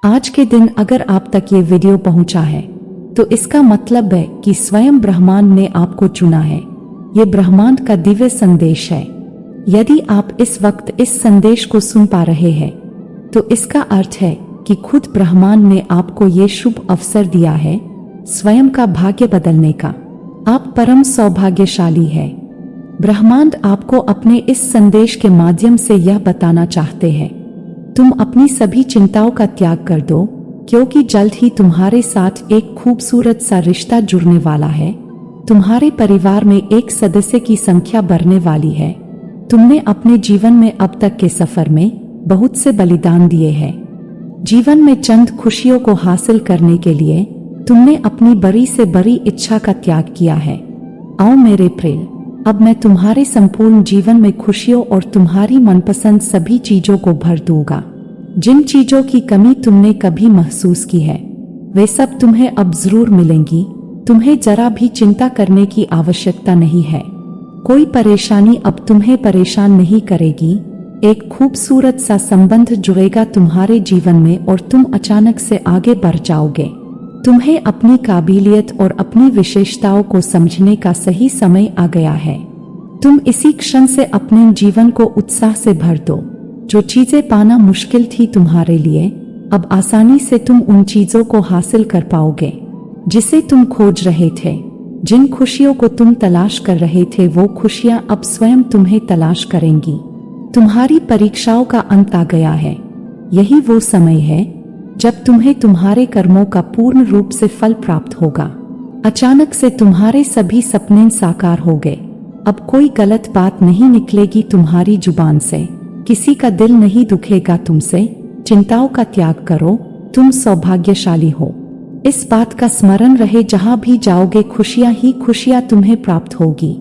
आज के दिन अगर आप तक ये वीडियो पहुंचा है तो इसका मतलब है कि स्वयं ब्रह्मांड ने आपको चुना है। ये ब्रह्मांड का दिव्य संदेश है। यदि आप इस वक्त इस संदेश को सुन पा रहे हैं तो इसका अर्थ है कि खुद ब्रह्मांड ने आपको ये शुभ अवसर दिया है स्वयं का भाग्य बदलने का। आप परम सौभाग्यशाली है। ब्रह्मांड आपको अपने इस संदेश के माध्यम से यह बताना चाहते हैं, तुम अपनी सभी चिंताओं का त्याग कर दो, क्योंकि जल्द ही तुम्हारे साथ एक खूबसूरत सा रिश्ता जुड़ने वाला है। तुम्हारे परिवार में एक सदस्य की संख्या बढ़ने वाली है। तुमने अपने जीवन में अब तक के सफर में बहुत से बलिदान दिए हैं। जीवन में चंद खुशियों को हासिल करने के लिए तुमने अपनी बड़ी से बड़ी इच्छा का त्याग किया है। आओ मेरे प्रिय, अब मैं तुम्हारे संपूर्ण जीवन में खुशियों और तुम्हारी मनपसंद सभी चीजों को भर दूंगा। जिन चीजों की कमी तुमने कभी महसूस की है वे सब तुम्हें अब जरूर मिलेंगी। तुम्हें जरा भी चिंता करने की आवश्यकता नहीं है। कोई परेशानी अब तुम्हें परेशान नहीं करेगी। एक खूबसूरत सा संबंध जुड़ेगा तुम्हारे जीवन में और तुम अचानक से आगे बढ़ जाओगे। तुम्हें अपनी काबिलियत और अपनी विशेषताओं को समझने का सही समय आ गया है। तुम इसी क्षण से अपने जीवन को उत्साह से भर दो। जो चीजें पाना मुश्किल थी तुम्हारे लिए, अब आसानी से तुम उन चीजों को हासिल कर पाओगे जिसे तुम खोज रहे थे। जिन खुशियों को तुम तलाश कर रहे थे वो खुशियां अब स्वयं तुम्हें तलाश करेंगी। तुम्हारी परीक्षाओं का अंत आ गया है। यही वो समय है जब तुम्हें तुम्हारे कर्मों का पूर्ण रूप से फल प्राप्त होगा। अचानक से तुम्हारे सभी सपने साकार हो गए। अब कोई गलत बात नहीं निकलेगी तुम्हारी जुबान से। किसी का दिल नहीं दुखेगा तुमसे। चिंताओं का त्याग करो, तुम सौभाग्यशाली हो। इस बात का स्मरण रहे, जहां भी जाओगे खुशियां ही खुशियां तुम्हें प्राप्त होगी।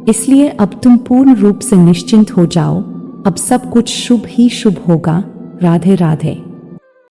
इसलिए अब तुम पूर्ण रूप से निश्चिंत हो जाओ। अब सब कुछ शुभ ही शुभ होगा। राधे राधे।